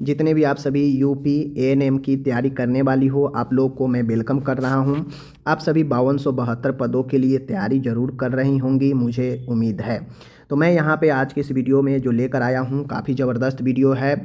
जितने भी आप सभी यूपी एएनएम की तैयारी करने वाली हो, आप लोग को मैं वेलकम कर रहा हूं। आप सभी 5272 पदों के लिए तैयारी जरूर कर रही होंगी, मुझे उम्मीद है। तो मैं यहां पे आज के इस वीडियो में जो लेकर आया हूं, काफ़ी ज़बरदस्त वीडियो है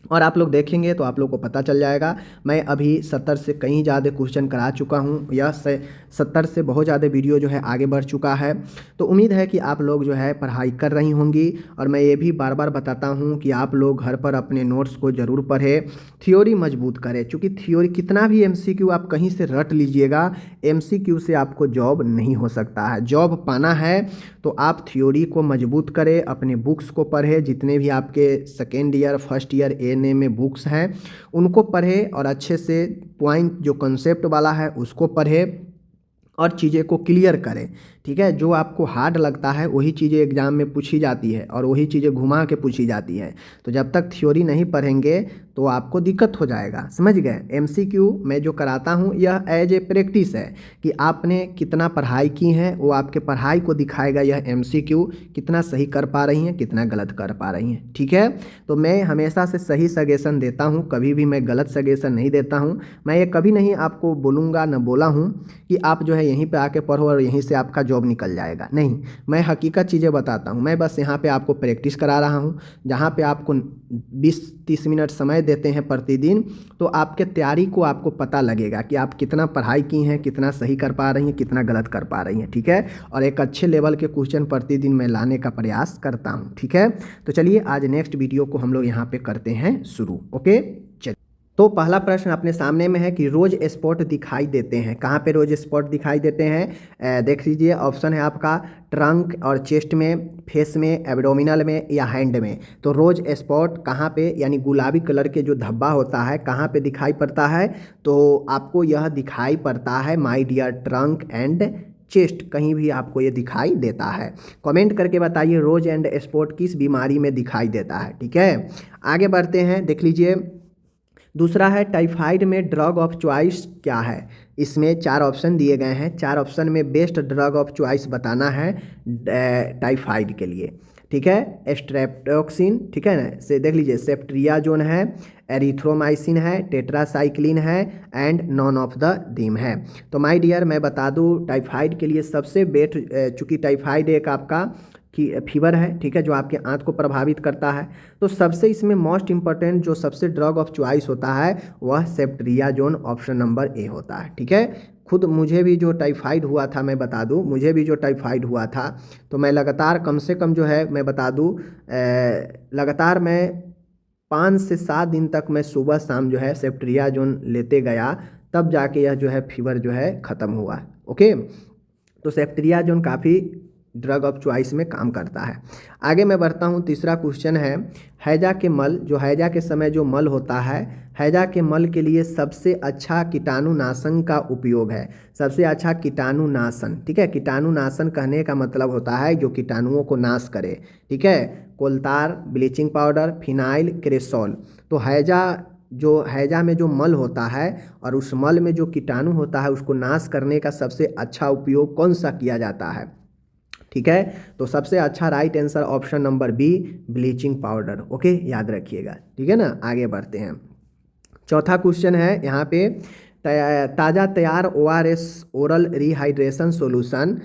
और आप लोग देखेंगे तो आप लोग को पता चल जाएगा। मैं अभी 70 से कहीं ज़्यादा क्वेश्चन करा चुका हूँ, यह 70 से बहुत ज़्यादा वीडियो जो है आगे बढ़ चुका है। तो उम्मीद है कि आप लोग जो है पढ़ाई कर रही होंगी। और मैं ये भी बार बार बताता हूँ कि आप लोग घर पर अपने नोट्स को ज़रूर पढ़ें, थ्योरी मजबूत करें। क्योंकि थ्योरी कितना भी एमसीक्यू आप कहीं से रट लीजिएगा, एमसीक्यू से आपको जॉब नहीं हो सकता है। जॉब पाना है तो आप थ्योरी को मजबूत करें, अपने बुक्स को पढ़ें, जितने भी आपके second year first year ANM में बुक्स हैं उनको पढ़ें और अच्छे से पॉइंट जो कंसेप्ट वाला है उसको पढ़ें और चीज़ें को क्लियर करें। ठीक है, जो आपको हार्ड लगता है वही चीज़ें एग्जाम में पूछी जाती है और वही चीज़ें घुमा के पूछी जाती है। तो जब तक थ्योरी नहीं पढ़ेंगे तो आपको दिक्कत हो जाएगा, समझ गए। एमसीक्यू मैं जो कराता हूँ यह एज ए प्रैक्टिस है कि आपने कितना पढ़ाई की है, वो आपके पढ़ाई को दिखाएगा। यह एमसीक्यू कितना सही कर पा रही हैं, कितना गलत कर पा रही हैं। ठीक है, तो मैं हमेशा से सही सजेशन देता हूँ, कभी भी मैं गलत सजेशन नहीं देता हूँ। मैं ये कभी नहीं आपको बोलूँगा, न बोला हूँ कि आप जो है यहीं पे आके पढ़ो और यहीं से आपका जॉब निकल जाएगा। नहीं, मैं हकीकत चीज़ें बताता हूँ। मैं बस यहाँ पे आपको प्रैक्टिस करा रहा हूँ, जहाँ पे आपको 20-30 मिनट समय देते हैं प्रतिदिन, तो आपके तैयारी को आपको पता लगेगा कि आप कितना पढ़ाई की हैं, कितना सही कर पा रही हैं, कितना गलत कर पा रही हैं। ठीक है, और एक अच्छे लेवल के क्वेश्चन प्रतिदिन मैं लाने का प्रयास करता हूँ। ठीक है, तो चलिए आज नेक्स्ट वीडियो को हम लोग यहाँ पे करते हैं शुरू। ओके, चलिए। तो पहला प्रश्न अपने सामने में है कि रोज स्पॉट दिखाई देते हैं। कहाँ पे रोज स्पॉट दिखाई देते हैं? देख लीजिए, ऑप्शन है आपका ट्रंक और चेस्ट में, फेस में, एब्डोमिनल में या हैंड में। तो रोज स्पॉट कहाँ पे, यानी गुलाबी कलर के जो धब्बा होता है कहाँ पे दिखाई पड़ता है? तो आपको यह दिखाई पड़ता है my dear trunk and chest, कहीं भी आपको ये दिखाई देता है। कमेंट करके बताइए रोज एंड स्पॉट किस बीमारी में दिखाई देता है। ठीक है, आगे बढ़ते हैं। देख लीजिए, दूसरा है टाइफाइड में ड्रग ऑफ चॉइस क्या है? इसमें 4 ऑप्शन दिए गए हैं। 4 ऑप्शन में बेस्ट ड्रग ऑफ चॉइस बताना है टाइफाइड के लिए। ठीक है, स्ट्रेप्टोक्सिन, ठीक है ना, से देख लीजिए, सेफ्ट्रियाजोन है, एरिथ्रोमाइसिन है, टेट्रासाइक्लिन है एंड नॉन ऑफ द दीम है। तो माय डियर मैं बता दूं टाइफाइड के लिए सबसे बेस्ट, चूँकि टाइफाइड एक आपका कि फीवर है, ठीक है, जो आपके आंत को प्रभावित करता है, तो सबसे इसमें मोस्ट इंपॉर्टेंट जो सबसे ड्रग ऑफ चॉइस होता है वह सेफ्ट्रियाजोन ऑप्शन नंबर ए होता है। ठीक है, खुद मुझे भी जो टाइफाइड हुआ था, मैं बता दूं, मुझे भी जो टाइफाइड हुआ था तो मैं लगातार कम से कम जो है मैं बता दूं लगातार मैं 5 से 7 दिन तक मैं सुबह शाम जो है सेफ्ट्रियाजोन लेते गया, तब जाके यह जो है फीवर जो है ख़त्म हुआ। ओके, तो सेफ्ट्रियाजोन काफ़ी ड्रग ऑफ चॉइस में काम करता है। आगे मैं बढ़ता हूँ, तीसरा क्वेश्चन है हैजा के मल, जो हैजा के समय जो मल होता है, हैजा के मल के लिए सबसे अच्छा कीटाणुनाशन का उपयोग है। सबसे अच्छा कीटाणुनाशन, ठीक है, कीटाणुनाशन कहने का मतलब होता है जो कीटाणुओं को नाश करे। ठीक है, कोलतार, ब्लीचिंग पाउडर, फिनाइल, क्रेसॉल। तो हैजा में जो मल होता है और उस मल में जो कीटाणु होता है उसको नाश करने का सबसे अच्छा उपयोग कौन सा किया जाता है? ठीक है, तो सबसे अच्छा right answer option number B, bleaching powder. Okay, याद रखिएगा। ठीक है ना, आगे बढ़ते हैं। चौथा क्वेश्चन है यहाँ पे ताज़ा तैयार ओआरएस ओरल रिहाइड्रेशन सॉल्यूशन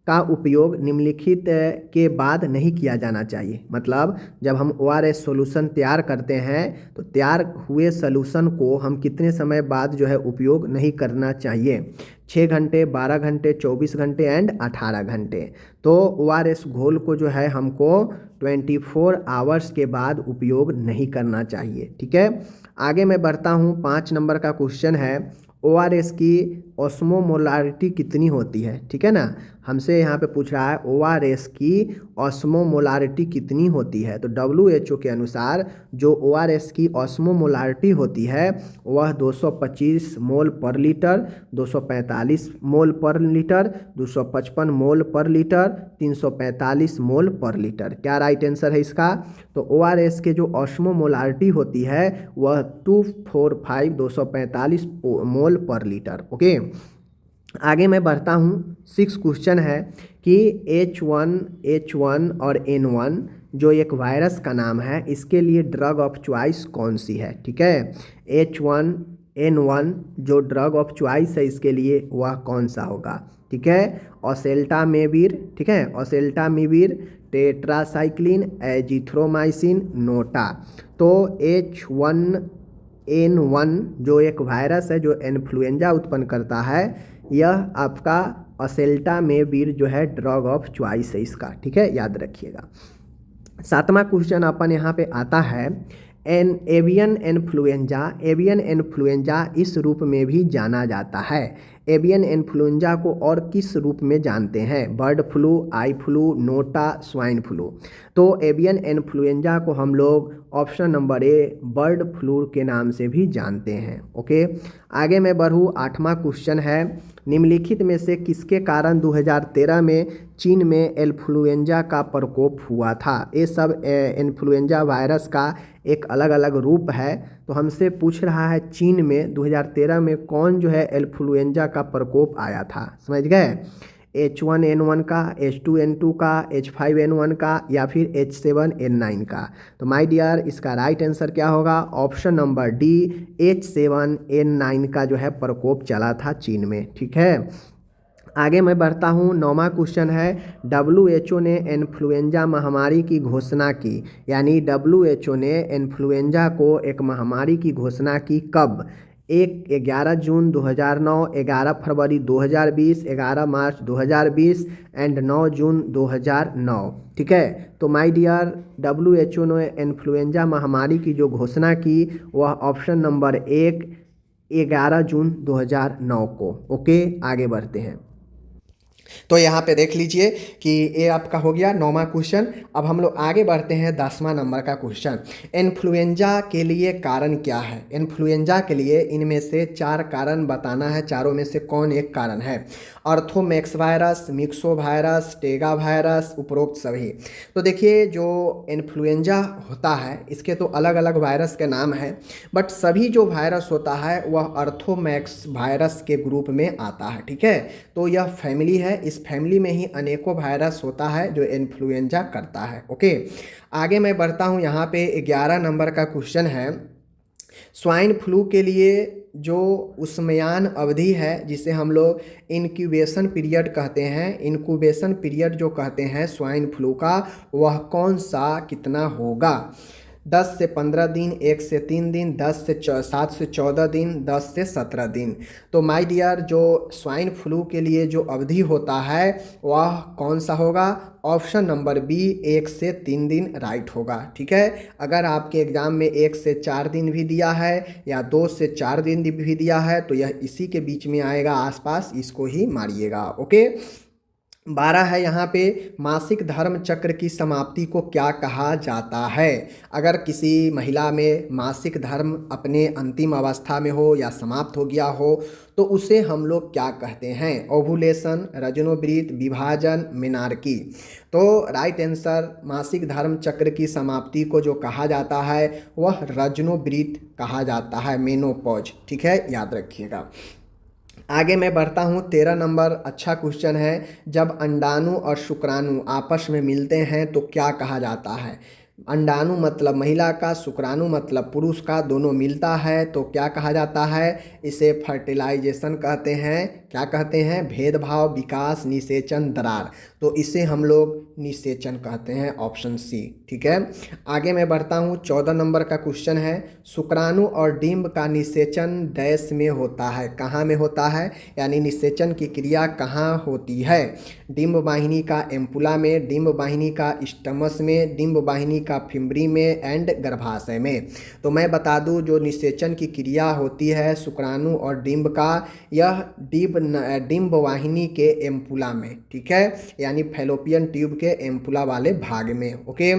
का उपयोग निम्नलिखित के बाद नहीं किया जाना चाहिए। मतलब जब हम ओआरएस सॉल्यूशन तैयार करते हैं तो तैयार हुए सॉल्यूशन को हम कितने समय बाद जो है उपयोग नहीं करना चाहिए? 6 घंटे, 12 घंटे, 24 घंटे एंड 18 घंटे। तो ओआरएस घोल को जो है हमको 24 आवर्स के बाद उपयोग नहीं करना चाहिए। ठीक है, आगे मैं बढ़ता हूँ। 5 नंबर का क्वेश्चन है ओआरएस की ऑस्मोमोलारिटी कितनी होती है? ठीक है ना, हमसे यहाँ पे पूछ रहा है ओआरएस की ऑस्मोमोलारिटी कितनी होती है। तो WHO के अनुसार जो ओआरएस की ऑस्मोमोलारिटी होती है वह 225 मोल पर लीटर, 245 मोल पर लीटर, 255 मोल पर लीटर, 345 मोल पर लीटर। क्या राइट आंसर है इसका? तो ओआरएस के जो ऑस्मोमोलारिटी होती है वह 245 मोल पर लीटर। ओके, आगे मैं बढ़ता हूँ। 6 क्वेश्चन है कि H1 और N1 जो एक वायरस का नाम है, इसके लिए ड्रग ऑफ चॉइस कौन सी है? ठीक है, H1N1 जो ड्रग ऑफ चॉइस है इसके लिए वह कौन सा होगा? ठीक है, ओसेल्टामेविर, ठीक है, ओसेल्टामेविर, टेट्रासाइक्लिन, एजिथ्रोमाइसिन, नोटा। तो H1N1 जो एक वायरस है जो इन्फ्लुएंजा उत्पन्न करता है, यह आपका ओसेल्टामेविर जो है ड्रग ऑफ चॉइस है इसका। ठीक है, याद रखिएगा। 7वां क्वेश्चन अपन यहाँ पे आता है, एवियन इन्फ्लुएंजा। एवियन इन्फ्लुएंजा इस रूप में भी जाना जाता है। एवियन इन्फ्लुएंजा को और किस रूप में जानते हैं? Bird flu, eye flu, NOTA, swine flu. तो एवियन इन्फ्लुएंजा को हम लोग option number A bird flu के नाम से भी जानते हैं। ओके, आगे मैं बढ़ूँ। 8वां क्वेश्चन है, निम्नलिखित में से किसके कारण 2013 में चीन में इन्फ्लुएंजा का प्रकोप हुआ था? ये सब इन्फ्लुएंजा वायरस का एक अलग अलग रूप है। तो हमसे पूछ रहा है चीन में 2013 में कौन जो है इन्फ्लुएंजा का प्रकोप आया था? समझ गए? H1N1 का, H2N2 का, H5N1 का या फिर H7N9 का? तो माय डियर इसका राइट आंसर क्या होगा? ऑप्शन नंबर डी, H7N9 का जो है प्रकोप चला था चीन में। ठीक है, आगे मैं बढ़ता हूँ। 9वां क्वेश्चन है, WHO ने इन्फ्लुएंजा महामारी की घोषणा की, यानी WHO ने इन्फ्लुएंजा को एक महामारी की घोषणा की कब? 11 जून 2009, 11 फरवरी 2020, 11 मार्च 2020 एंड 9 जून 2009। ठीक है, तो माय डियर WHO ने इन्फ्लुएंजा महामारी की जो घोषणा की वह ऑप्शन नंबर 1 11 जून 2009 को। ओके, आगे बढ़ते हैं। तो यहाँ पे देख लीजिए कि ये आपका हो गया 9वां क्वेश्चन। अब हम लोग आगे बढ़ते हैं 10वां नंबर का क्वेश्चन। इन्फ्लुएंजा के लिए कारण क्या है? इन्फ्लुएंजा के लिए इनमें से 4 कारण बताना है। चारों में से कौन एक कारण है? Orthomyxovirus, myxovirus, togavirus, उपरोक्त सभी। तो देखिए, जो इन्फ्लुएंजा होता है इसके तो अलग अलग वायरस के नाम है, बट सभी जो वायरस होता है वह अर्थोमैक्स वायरस के ग्रुप में आता है। ठीक है, तो यह फैमिली है, इस फैमिली में ही अनेकों वायरस होता है जो इन्फ्लुएंजा करता है। ओके, आगे मैं बढ़ता हूँ। यहाँ पे 11 नंबर का क्वेश्चन है, स्वाइन फ्लू के लिए जो उस्मयान अवधि है जिसे हम लोग इनक्यूबेशन पीरियड कहते हैं, इनक्यूबेशन पीरियड जो कहते हैं स्वाइन फ्लू का, वह कौन सा कितना होगा? 10 से 15 दिन, 1 से 3 दिन, 7 से 14 दिन, 10 से 17 दिन। तो माय डियर जो स्वाइन फ्लू के लिए जो अवधि होता है वह कौन सा होगा? ऑप्शन नंबर बी 1 से 3 दिन राइट होगा। ठीक है, अगर आपके एग्जाम में 1 से 4 दिन भी दिया है या 2 से 4 दिन भी दिया है तो यह इसी के बीच में आएगा, आसपास, इसको ही मारिएगा। ओके, 12 है यहाँ पे, मासिक धर्म चक्र की समाप्ति को क्या कहा जाता है? अगर किसी महिला में मासिक धर्म अपने अंतिम अवस्था में हो या समाप्त हो गया हो तो उसे हम लोग क्या कहते हैं? ओवुलेशन, रजनोवृत, विभाजन, मेनार्की। तो राइट आंसर, मासिक धर्म चक्र की समाप्ति को जो कहा जाता है वह रजनोवृत कहा जाता है, मेनोपॉज। ठीक है, याद रखिएगा। आगे मैं बढ़ता हूँ। 13 नंबर अच्छा क्वेश्चन है, जब अंडाणु और शुक्राणु आपस में मिलते हैं तो क्या कहा जाता है? अंडाणु मतलब महिला का, शुक्राणु मतलब पुरुष का, दोनों मिलता है तो क्या कहा जाता है? इसे फर्टिलाइजेशन कहते हैं। क्या कहते हैं? भेदभाव, विकास, निषेचन, दरार। तो इसे हम लोग निषेचन कहते हैं, ऑप्शन सी। ठीक है, आगे मैं बढ़ता हूँ। 14 नंबर का क्वेश्चन है, शुक्राणु और डिंब का निषेचन डैश में होता है? कहाँ में होता है, यानी निषेचन की क्रिया कहाँ होती है? डिंब वाहिनी का एम्पुला में, डिंब वाहिनी का स्टमस में, डिंब वाहिनी का फिम्बरी में एंड गर्भाशय में। तो मैं बता दूं, जो निषेचन की क्रिया होती है शुक्राणु और डिंब का, यह डिंब वाहिनी के एम्पुला में। ठीक है, यानी फैलोपियन ट्यूब के एम्पुला वाले भाग में। ओके,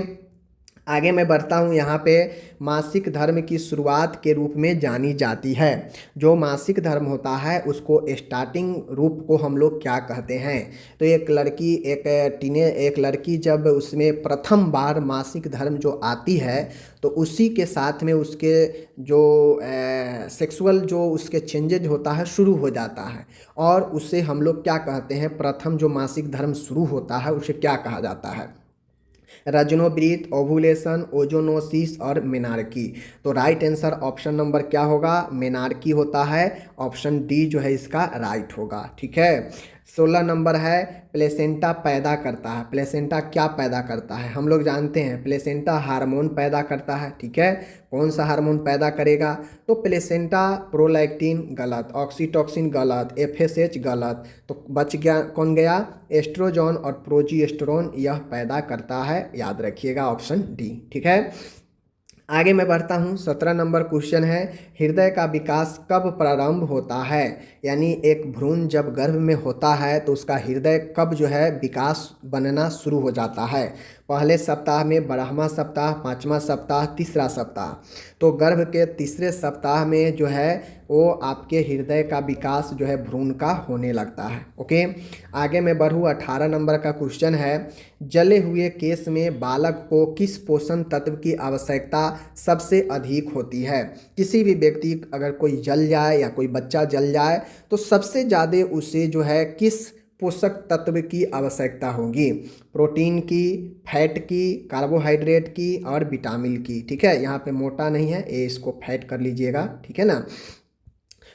आगे मैं बढ़ता हूँ। यहाँ पे मासिक धर्म की शुरुआत के रूप में जानी जाती है। जो मासिक धर्म होता है उसको स्टार्टिंग रूप को हम लोग क्या कहते हैं? तो एक लड़की जब उसमें प्रथम बार मासिक धर्म जो आती है तो उसी के साथ में उसके जो सेक्सुअल जो उसके चेंजेज होता है शुरू हो जाता है, और उसे हम लोग क्या कहते हैं? प्रथम जो मासिक धर्म शुरू होता है उसे क्या कहा जाता है? रजनोब्रीत, ओवुलेशन, ओजोनोसिस और मेनार्की। तो राइट आंसर ऑप्शन नंबर क्या होगा? मेनार्की होता है। ऑप्शन डी जो है इसका राइट होगा। ठीक है। 16 नंबर है प्लेसेंटा पैदा करता है। प्लेसेंटा क्या पैदा करता है? हम लोग जानते हैं प्लेसेंटा हार्मोन पैदा करता है। ठीक है। कौन सा हार्मोन पैदा करेगा? तो प्लेसेंटा प्रोलैक्टिन गलत, ऑक्सीटोसिन गलत, एफएसएच गलत। तो बच गया कौन गया? एस्ट्रोजन और प्रोजेस्टेरोन यह पैदा करता है। याद रखिएगा ऑप्शन डी। ठीक है। आगे मैं बढ़ता हूँ। 17 नंबर क्वेश्चन है हृदय का विकास कब प्रारंभ होता है? यानी एक भ्रूण जब गर्भ में होता है तो उसका हृदय कब जो है विकास बनना शुरू हो जाता है? पहले सप्ताह में, 12वां सप्ताह, 5वां सप्ताह, तीसरा सप्ताह। तो गर्भ के तीसरे सप्ताह में जो है वो आपके हृदय का विकास जो है भ्रूण का होने लगता है। ओके। आगे मैं बढ़ूँ। 18 नंबर का क्वेश्चन है जले हुए केस में बालक को किस पोषण तत्व की आवश्यकता सबसे अधिक होती है? किसी भी व्यक्ति अगर कोई जल जाए या कोई बच्चा जल जाए तो सबसे ज़्यादा उसे जो है किस पोषक तत्व की आवश्यकता होगी? प्रोटीन की, फैट की, कार्बोहाइड्रेट की और विटामिन की। ठीक है। यहाँ पे मोटा नहीं है, ये इसको फैट कर लीजिएगा। ठीक है ना।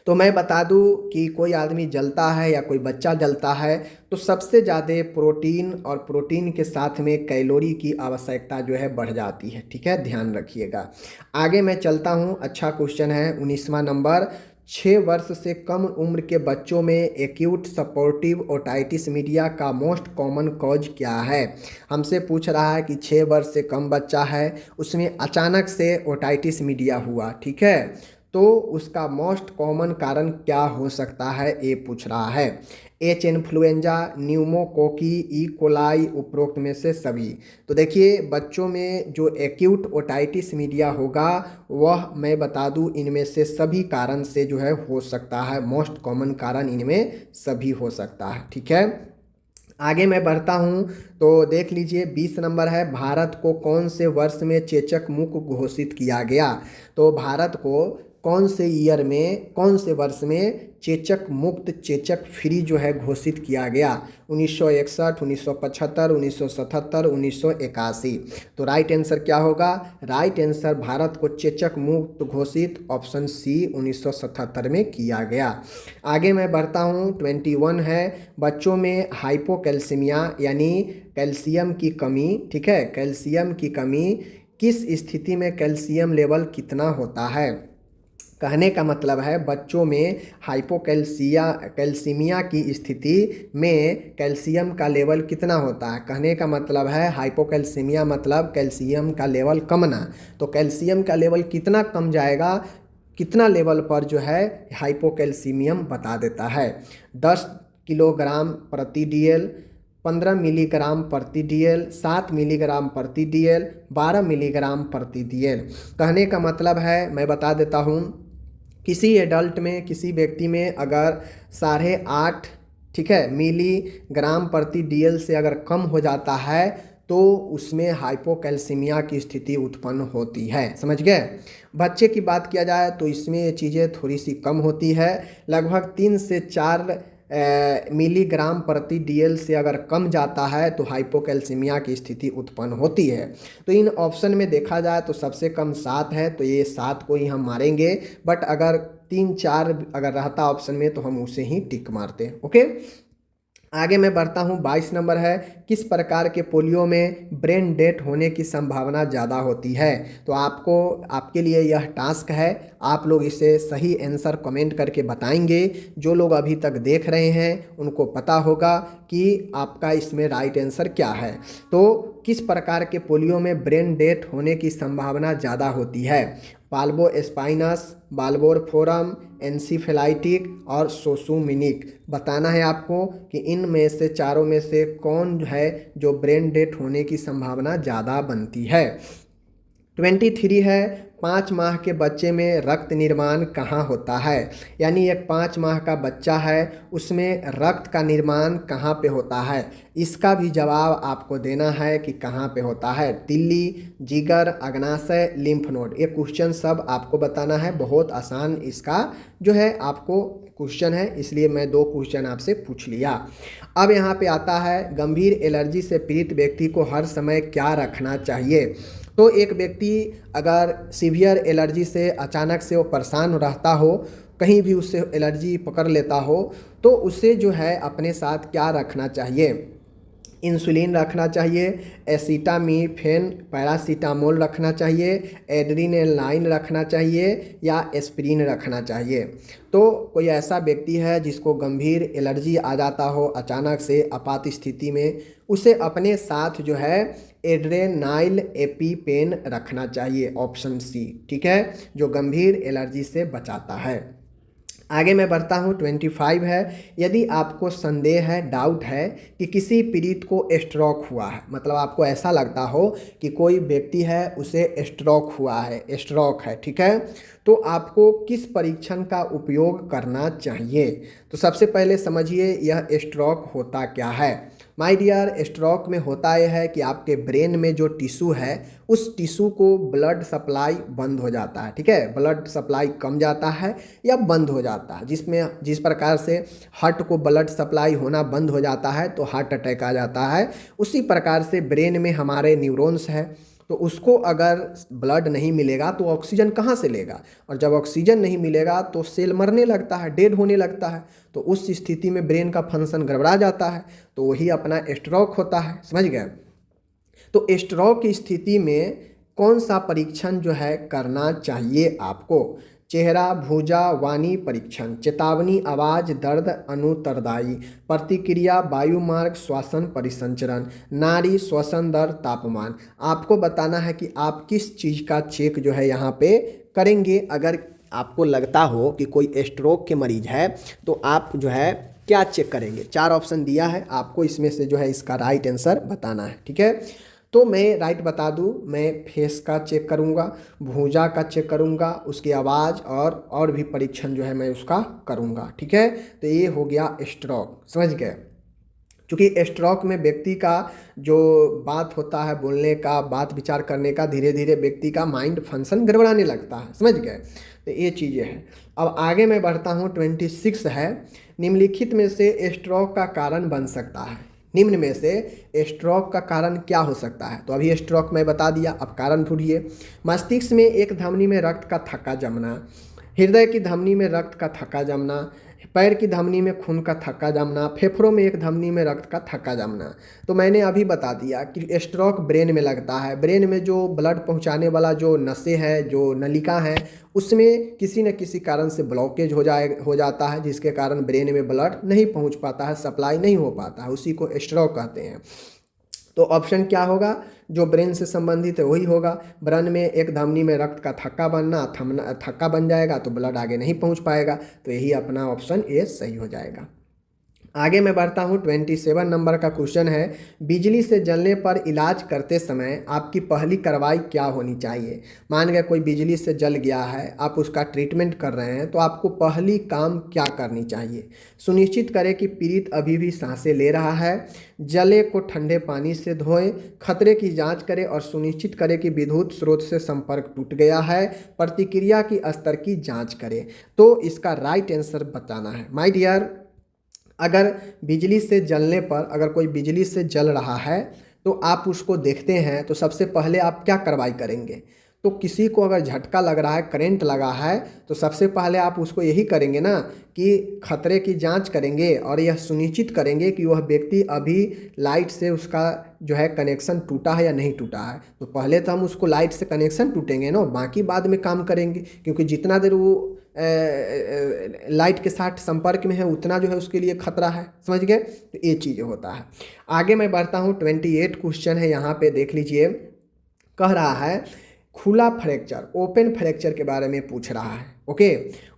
तो मैं बता दूं कि कोई आदमी जलता है या कोई बच्चा जलता है तो सबसे ज़्यादा प्रोटीन और प्रोटीन के साथ में कैलोरी की आवश्यकता जो है बढ़ जाती है। ठीक है। ध्यान रखिएगा। आगे मैं चलता हूँ। अच्छा क्वेश्चन है 19वां नंबर। 6 वर्ष से कम उम्र के बच्चों में एक्यूट सपोर्टिव ओटाइटिस मीडिया का मोस्ट कॉमन कॉज क्या है? हमसे पूछ रहा है कि 6 वर्ष से कम बच्चा है, उसमें अचानक से ओटाइटिस मीडिया हुआ। ठीक है। तो उसका मोस्ट कॉमन कारण क्या हो सकता है ये पूछ रहा है। H influenza, pneumococci, E coli, उपरोक्त में से सभी। तो देखिए बच्चों में जो एक्यूट ओटाइटिस मीडिया होगा वह मैं बता दूं इनमें से सभी कारण से जो है हो सकता है। मोस्ट कॉमन कारण इनमें सभी हो सकता है। ठीक है। आगे मैं बढ़ता हूँ। तो देख लीजिए 20 नंबर है भारत को कौन से वर्ष में चेचक मुक्त घोषित किया गया? तो भारत को कौन से ईयर में, कौन से वर्ष में चेचक मुक्त, चेचक फ्री जो है घोषित किया गया? 1961, 1975, 1977, 1981। तो राइट आंसर क्या होगा? राइट आंसर भारत को चेचक मुक्त घोषित ऑप्शन सी 1977 में किया गया। आगे मैं बढ़ता हूँ। 21 है बच्चों में हाइपोकैल्सीमिया यानी कैल्शियम की कमी। ठीक है। कैल्शियम की कमी किस स्थिति में कैल्शियम लेवल कितना होता है? कहने का मतलब है बच्चों में कैल्सीमिया की स्थिति में कैल्शियम का लेवल कितना होता है? कहने का मतलब है हाइपोकैल्सीमिया मतलब कैल्शियम का लेवल कमना। तो कैल्शियम का लेवल कितना कम जाएगा, कितना लेवल पर जो है हाइपोकैल्सीमियम बता देता है। 10 किलोग्राम प्रति DL, 15 मिलीग्राम प्रति DL, 7 मिलीग्राम प्रति DL, 12 मिलीग्राम प्रति DL। कहने का मतलब है मैं बता देता हूँ किसी एडल्ट में, किसी व्यक्ति में अगर 8.5 ठीक है मिलीग्राम प्रति DL से अगर कम हो जाता है तो उसमें हाइपोकैल्सीमिया की स्थिति उत्पन्न होती है। समझ गए। बच्चे की बात किया जाए तो इसमें ये चीज़ें थोड़ी सी कम होती है। लगभग 3 से 4 मिलीग्राम प्रति DL से अगर कम जाता है तो हाइपोकैल्सीमिया की स्थिति उत्पन्न होती है। तो इन ऑप्शन में देखा जाए तो सबसे कम 7 है, तो ये 7 को ही हम मारेंगे। बट अगर 3-4 अगर रहता ऑप्शन में तो हम उसे ही टिक मारते हैं। ओके। आगे मैं बढ़ता हूँ। 22 नंबर है किस प्रकार के पोलियो में ब्रेन डेथ होने की संभावना ज़्यादा होती है? तो आपके लिए यह टास्क है, आप लोग इसे सही आंसर कमेंट करके बताएंगे। जो लोग अभी तक देख रहे हैं उनको पता होगा कि आपका इसमें राइट आंसर क्या है। तो किस प्रकार के पोलियो में ब्रेन डेथ होने की संभावना ज़्यादा होती है? बाल्बोस्पाइनस, बाल्बोरफोरम, एन्सीफेलाइटिक और सोसुमिनिक। बताना है आपको कि इन में से चारों में से कौन है जो ब्रेन डेथ होने की संभावना ज़्यादा बनती है। 23 है 5 माह के बच्चे में रक्त निर्माण कहाँ होता है? यानी एक 5 माह का बच्चा है, उसमें रक्त का निर्माण कहाँ पे होता है? इसका भी जवाब आपको देना है कि कहाँ पे होता है। तिल्ली, जिगर, अग्नाशय, लिम्फ नोड। ये क्वेश्चन सब आपको बताना है। बहुत आसान इसका जो है आपको क्वेश्चन है, इसलिए मैं 2 क्वेश्चन आपसे पूछ लिया। अब यहाँ पे आता है गंभीर एलर्जी से पीड़ित व्यक्ति को हर समय क्या रखना चाहिए? तो एक व्यक्ति अगर सीवियर एलर्जी से अचानक से वो परेशान रहता हो, कहीं भी उससे एलर्जी पकड़ लेता हो, तो उसे जो है अपने साथ क्या रखना चाहिए? इंसुलिन रखना चाहिए, एसिटामिफेन, पैरासीटामोल रखना चाहिए, एड्रेनालाइन रखना चाहिए या एस्पिरिन रखना चाहिए। तो कोई ऐसा व्यक्ति है जिसको गंभीर एलर्जी आ जाता हो अचानक से आपात स्थिति में, उसे अपने साथ जो है एड्रेनाइल एपीपेन रखना चाहिए, ऑप्शन सी, ठीक है, जो गंभीर एलर्जी से बचाता है। आगे मैं बढ़ता हूँ, 25 है। यदि आपको संदेह है, डाउट है कि किसी पीड़ित को स्ट्रोक हुआ है, मतलब आपको ऐसा लगता हो कि कोई व्यक्ति है उसे स्ट्रोक हुआ है, स्ट्रोक है, ठीक है, तो आपको किस परीक्षण का उपयोग करना चाहिए? तो सबसे पहले समझिए यह स्ट्रोक होता क्या है। माय डियर, स्ट्रोक में होता यह है कि आपके ब्रेन में जो टिश्यू है उस टिश्यू को ब्लड सप्लाई बंद हो जाता है, ठीक है, ब्लड सप्लाई कम जाता है या बंद हो जाता है, जिस प्रकार से हार्ट को ब्लड सप्लाई होना बंद हो जाता है तो हार्ट अटैक आ जाता है, उसी प्रकार से ब्रेन में हमारे न्यूरॉन्स है, तो उसको अगर ब्लड नहीं मिलेगा तो ऑक्सीजन कहाँ से लेगा, और जब ऑक्सीजन नहीं मिलेगा तो सेल मरने लगता है, डेड होने लगता है, तो उस स्थिति में ब्रेन का फंक्शन गड़बड़ा जाता है, तो वही अपना स्ट्रोक होता है। समझ गए? तो स्ट्रोक की स्थिति में कौन सा परीक्षण जो है करना चाहिए आपको? चेहरा भुजा वाणी परीक्षण, चेतावनी आवाज़ दर्द अनुत्तरदायी, प्रतिक्रिया वायुमार्ग श्वसन परिसंचरण, नाड़ी श्वसन दर तापमान। आपको बताना है कि आप किस चीज़ का चेक जो है यहाँ पे करेंगे। अगर आपको लगता हो कि कोई स्ट्रोक के मरीज है तो आप जो है क्या चेक करेंगे? 4 ऑप्शन दिया है आपको, इसमें से जो है इसका राइट आंसर बताना है, ठीक है। तो मैं राइट बता दूं, मैं फेस का चेक करूंगा, भुजा का चेक करूंगा, उसकी आवाज़ और भी परीक्षण जो है मैं उसका करूंगा, ठीक है। तो ये हो गया स्ट्रोक, समझ गए। क्योंकि स्ट्रोक में व्यक्ति का जो बात होता है, बोलने का, बात विचार करने का, धीरे धीरे व्यक्ति का माइंड फंक्शन गड़बड़ाने लगता है, समझ गए। तो ये चीज़ें हैं। अब आगे मैं बढ़ता हूँ, 26 है। निम्नलिखित में से स्ट्रोक का कारण बन सकता है, निम्न में से स्ट्रोक का कारण क्या हो सकता है? तो अभी स्ट्रोक मैं बता दिया, अब कारण ढूंढिए। मस्तिष्क में एक धमनी में रक्त का थक्का जमना, हृदय की धमनी में रक्त का थक्का जमना, पैर की धमनी में खून का थक्का जमना, फेफड़ों में एक धमनी में रक्त का थक्का जमना। तो मैंने अभी बता दिया कि स्ट्रोक ब्रेन में लगता है। ब्रेन में जो ब्लड पहुंचाने वाला जो नसें हैं, जो नलिका है, उसमें किसी न किसी कारण से ब्लॉकेज हो जाता है, जिसके कारण ब्रेन में ब्लड नहीं पहुंच पाता है, सप्लाई नहीं हो पाता है, उसी को स्ट्रोक कहते हैं। तो ऑप्शन क्या होगा? जो ब्रेन से संबंधित है वही होगा। ब्रेन में एक धमनी में रक्त का थक्का बनना, थक्का बन जाएगा तो ब्लड आगे नहीं पहुंच पाएगा, तो यही अपना ऑप्शन ए सही हो जाएगा। आगे मैं बढ़ता हूँ, 27 नंबर का क्वेश्चन है। बिजली से जलने पर इलाज करते समय आपकी पहली कार्रवाई क्या होनी चाहिए? मान गया कोई बिजली से जल गया है, आप उसका ट्रीटमेंट कर रहे हैं, तो आपको पहली काम क्या करनी चाहिए? सुनिश्चित करें कि पीड़ित अभी भी सांसें ले रहा है, जले को ठंडे पानी से धोएं, खतरे की जांच करें और सुनिश्चित करें कि विद्युत स्रोत से संपर्क टूट गया है, प्रतिक्रिया की स्तर की जाँच करें। तो इसका राइट आंसर बताना है। माय डियर, अगर बिजली से जलने पर, अगर कोई बिजली से जल रहा है तो आप उसको देखते हैं तो सबसे पहले आप क्या कार्रवाई करेंगे? तो किसी को अगर झटका लग रहा है, करंट लगा है, तो सबसे पहले आप उसको यही करेंगे ना कि खतरे की जांच करेंगे और यह सुनिश्चित करेंगे कि वह व्यक्ति अभी लाइट से उसका जो है कनेक्शन टूटा है या नहीं टूटा है। तो पहले तो हम उसको लाइट से कनेक्शन टूटेंगे ना, बाकी बाद में काम करेंगे, क्योंकि जितना देर वो लाइट के साथ संपर्क में है उतना जो है उसके लिए खतरा है। समझ गए? तो ये चीज़ होता है। आगे मैं बढ़ता हूँ, 28 क्वेश्चन है, यहाँ पे देख लीजिए। कह रहा है खुला फ्रैक्चर, ओपन फ्रैक्चर के बारे में पूछ रहा है। ओके,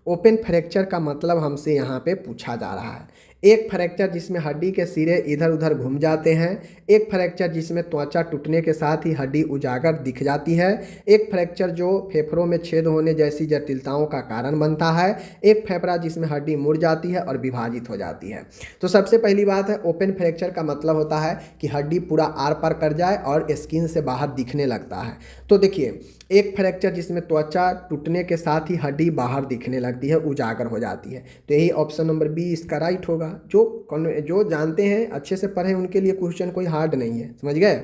ओपन फ्रैक्चर का मतलब हमसे यहाँ पे पूछा जा रहा है। एक फ्रैक्चर जिसमें हड्डी के सिरे इधर उधर घूम जाते हैं, एक फ्रैक्चर जिसमें त्वचा टूटने के साथ ही हड्डी उजागर दिख जाती है, एक फ्रैक्चर जो फेफड़ों में छेद होने जैसी जटिलताओं का कारण बनता है, एक फेफड़ा जिसमें हड्डी मुड़ जाती है और विभाजित हो जाती है। तो सबसे पहली बात है, ओपन फ्रैक्चर का मतलब होता है कि हड्डी पूरा आर पार कर जाए और स्किन से बाहर दिखने लगता है। तो देखिए, एक फ्रैक्चर जिसमें त्वचा टूटने के साथ ही हड्डी बाहर दिखने लगती है, उजागर हो जाती है। तो यही ऑप्शन नंबर बी इसका राइट होगा। जो जानते हैं, अच्छे से पढ़ें, उनके लिए क्वेश्चन कोई हार्ड नहीं है, समझ गए।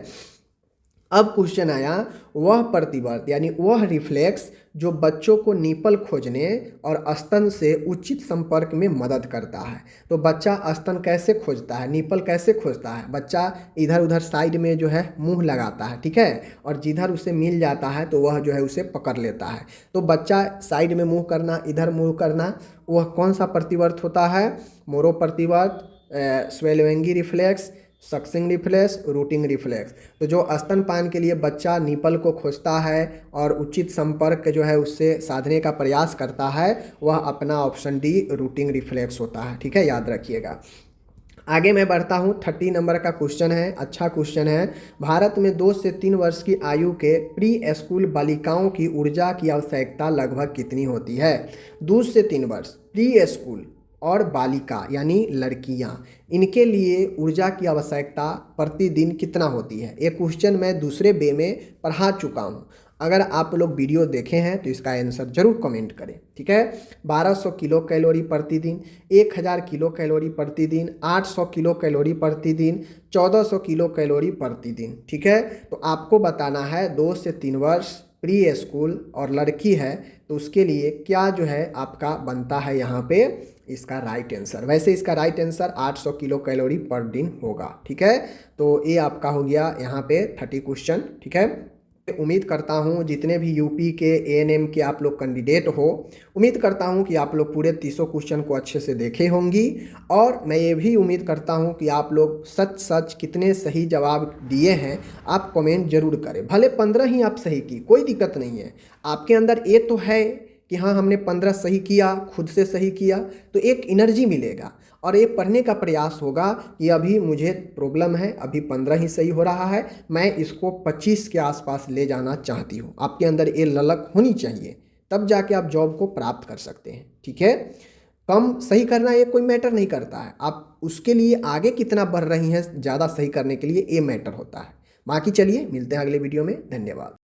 अब क्वेश्चन आया, वह प्रतिवर्त यानी वह रिफ्लेक्स जो बच्चों को निपल खोजने और स्तन से उचित संपर्क में मदद करता है। तो बच्चा स्तन कैसे खोजता है, निपल कैसे खोजता है? बच्चा इधर उधर साइड में जो है मुंह लगाता है, ठीक है, और जिधर उसे मिल जाता है तो वह जो है उसे पकड़ लेता है। तो बच्चा साइड में मुंह करना, इधर मुंह करना, वह कौन सा प्रतिवर्त होता है? मोरो प्रतिवर्त, स्वेलोएंगी रिफ्लेक्स, सक्सिंग रिफ्लेक्स, रूटिंग रिफ्लेक्स। तो जो स्तनपान के लिए बच्चा निपल को खोजता है और उचित संपर्क जो है उससे साधने का प्रयास करता है, वह अपना ऑप्शन डी रूटिंग रिफ्लेक्स होता है, ठीक है, याद रखिएगा। आगे मैं बढ़ता हूँ। 30 नंबर का क्वेश्चन है, अच्छा क्वेश्चन है। भारत में 2 से 3 वर्ष की आयु के प्री स्कूल बालिकाओं की ऊर्जा की आवश्यकता लगभग कितनी होती है? 2 से 3 वर्ष प्री स्कूल और बालिका यानी लड़कियां, इनके लिए ऊर्जा की आवश्यकता प्रतिदिन कितना होती है? ये क्वेश्चन मैं दूसरे वे में पढ़ा चुका हूँ। अगर आप लोग वीडियो देखे हैं तो इसका आंसर जरूर कमेंट करें, ठीक है। 1200 किलो कैलोरी प्रतिदिन, 1000 किलो कैलोरी प्रतिदिन, 800 किलो कैलोरी प्रतिदिन, 1400 किलो कैलोरी प्रतिदिन, ठीक है। तो आपको बताना है 2 से 3 वर्ष प्री स्कूल और लड़की है तो उसके लिए क्या जो है आपका बनता है यहाँ पे इसका राइट आंसर। वैसे इसका राइट आंसर 800 किलो कैलोरी पर दिन होगा, ठीक है। तो ये आपका हो गया यहाँ पे 30 क्वेश्चन, ठीक है। उम्मीद करता हूँ जितने भी यूपी के एएनएम के आप लोग कैंडिडेट हो, उम्मीद करता हूँ कि आप लोग पूरे 300 क्वेश्चन को अच्छे से देखे होंगी। और मैं ये भी उम्मीद करता हूँ कि आप लोग सच कितने सही जवाब दिए हैं आप कमेंट जरूर करें। भले 15 ही आप सही की, कोई दिक्कत नहीं है। आपके अंदर ये तो है कि हाँ हमने 15 सही किया, खुद से सही किया, तो एक एनर्जी मिलेगा और ये पढ़ने का प्रयास होगा कि अभी मुझे प्रॉब्लम है, अभी 15 ही सही हो रहा है, मैं इसको 25 के आसपास ले जाना चाहती हूँ। आपके अंदर ये ललक होनी चाहिए, तब जाके आप जॉब को प्राप्त कर सकते हैं, ठीक है। कम सही करना ये कोई मैटर नहीं करता है, आप उसके लिए आगे कितना बढ़ रही हैं ज़्यादा सही करने के लिए ये मैटर होता है। बाकी चलिए मिलते हैं अगले वीडियो में, धन्यवाद।